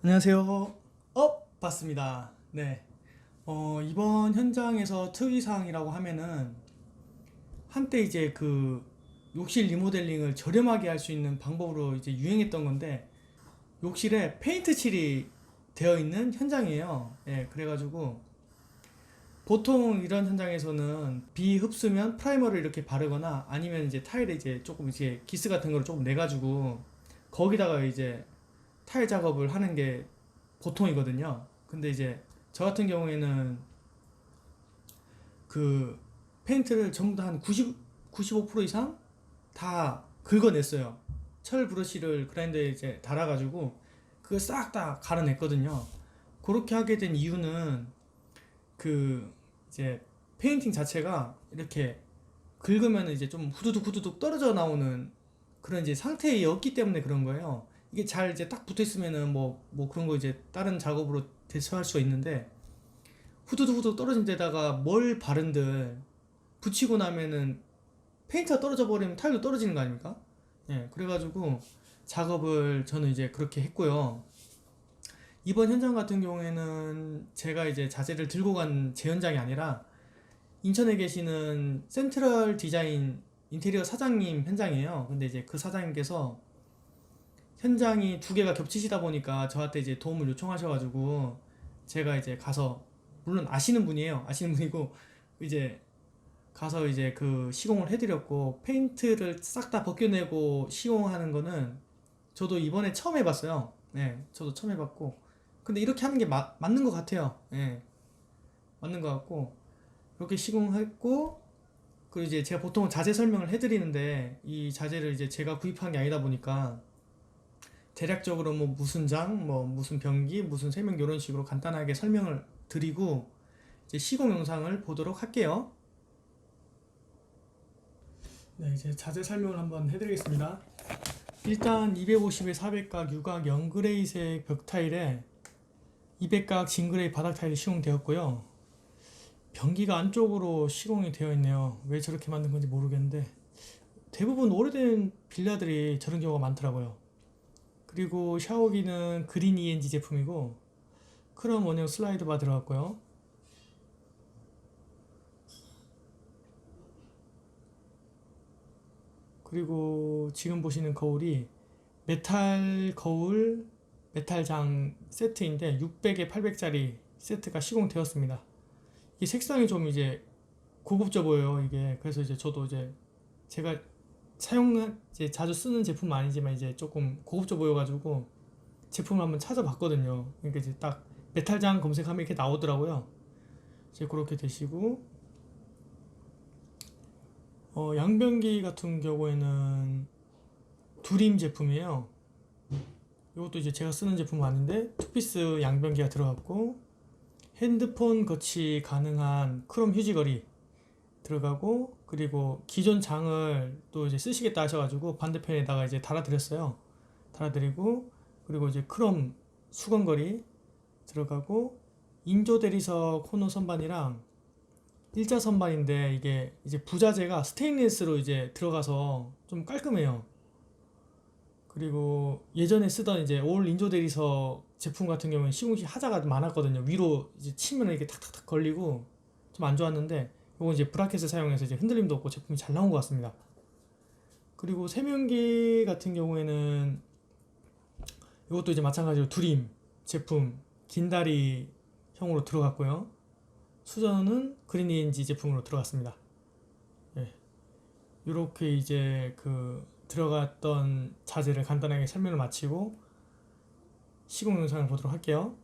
안녕하세요. 봤습니다. 네. 이번 현장에서 특이사항이라고 하면은 한때 이제 그 욕실 리모델링을 저렴하게 할 수 있는 방법으로 이제 유행했던 건데 욕실에 페인트 칠이 되어 있는 현장이에요. 예, 그래가지고 보통 이런 현장에서는 비흡수면 프라이머를 이렇게 바르거나 아니면 이제 타일에 이제 조금 이제 기스 같은 거를 조금 내가지고 거기다가 이제 타일 작업을 하는 게 보통이거든요. 근데 이제 저 같은 경우에는 그 페인트를 전부 다 한 95% 이상 다 긁어냈어요. 철 브러쉬를 그라인더에 이제 달아가지고 그걸 싹 다 갈아냈거든요. 그렇게 하게 된 이유는 그 이제 페인팅 자체가 이렇게 긁으면 이제 좀 후두둑 후두둑 떨어져 나오는 그런 이제 상태였기 때문에 그런 거예요. 이게 잘 이제 딱 붙어 있으면은 뭐 그런 거 이제 다른 작업으로 대처할 수가 있는데 후두둑 후두둑 떨어진 데다가 뭘 바른들 붙이고 나면은 페인트가 떨어져 버리면 타일도 떨어지는 거 아닙니까? 예, 그래가지고 작업을 저는 이제 그렇게 했고요. 이번 현장 같은 경우에는 제가 이제 자재를 들고 간 제 현장이 아니라 인천에 계시는 센트럴 디자인 인테리어 사장님 현장이에요. 근데 이제 그 사장님께서 현장이 두 개가 겹치시다 보니까 저한테 이제 도움을 요청하셔가지고 제가 이제 가서 물론 아시는 분이에요. 아시는 분이고 이제 가서 이제 그 시공을 해드렸고 페인트를 싹 다 벗겨내고 시공하는 거는 저도 이번에 처음 해봤어요. 네, 저도 처음 해봤고 근데 이렇게 하는 게 맞는 것 같아요. 네, 맞는 것 같고 그렇게 시공했고 그 이제 제가 보통 자재 설명을 해드리는데 이 자재를 이제 제가 구입한 게 아니다 보니까 대략적으로 뭐 무슨 장, 뭐 무슨 변기, 무슨 세면 이런 식으로 간단하게 설명을 드리고 이제 시공 영상을 보도록 할게요. 네, 이제 자재 설명을 한번 해드리겠습니다. 일단 250에 400각 유각 영그레이색 벽 타일에 200각 진그레이 바닥 타일이 시공되었고요. 변기가 안쪽으로 시공이 되어 있네요. 왜 저렇게 만든 건지 모르겠는데 대부분 오래된 빌라들이 저런 경우가 많더라고요. 그리고 샤워기는 그린 ENG 제품이고 크롬 원형 슬라이드 바 들어갔고요. 그리고 지금 보시는 거울이 메탈 거울 메탈장 세트인데 600에 800짜리 세트가 시공되었습니다. 이 색상이 좀 이제 고급져 보여요, 이게. 그래서 이제 저도 이제 제가 이제 자주 쓰는 제품은 아니지만 이제 조금 고급져 보여가지고 제품을 한번 찾아봤거든요. 그러니까 이제 딱 메탈장 검색하면 이렇게 나오더라고요. 이제 그렇게 되시고 양변기 같은 경우에는 두림 제품이에요. 이것도 이제 제가 쓰는 제품은 아닌데 투피스 양변기가 들어갔고 핸드폰 거치 가능한 크롬 휴지거리 들어가고 그리고 기존 장을 또 이제 쓰시겠다 하셔가지고 반대편에다가 이제 달아드렸어요. 달아드리고 그리고 이제 크롬 수건거리 들어가고 인조 대리석 코너 선반이랑 일자 선반인데 이게 이제 부자재가 스테인리스로 이제 들어가서 좀 깔끔해요. 그리고 예전에 쓰던 이제 올 인조 대리석 제품 같은 경우는 시공시 하자가 많았거든요. 위로 이제 치면 이렇게 탁탁탁 걸리고 좀 안 좋았는데 이건 이제 브라켓을 사용해서 이제 흔들림도 없고 제품이 잘 나온 것 같습니다. 그리고 세면기 같은 경우에는 이것도 이제 마찬가지로 두림 제품 긴다리 형으로 들어갔고요. 수전은 그린 ENG 제품으로 들어갔습니다. 예. 이렇게 이제 그 들어갔던 자재를 간단하게 설명을 마치고 시공 영상을 보도록 할게요.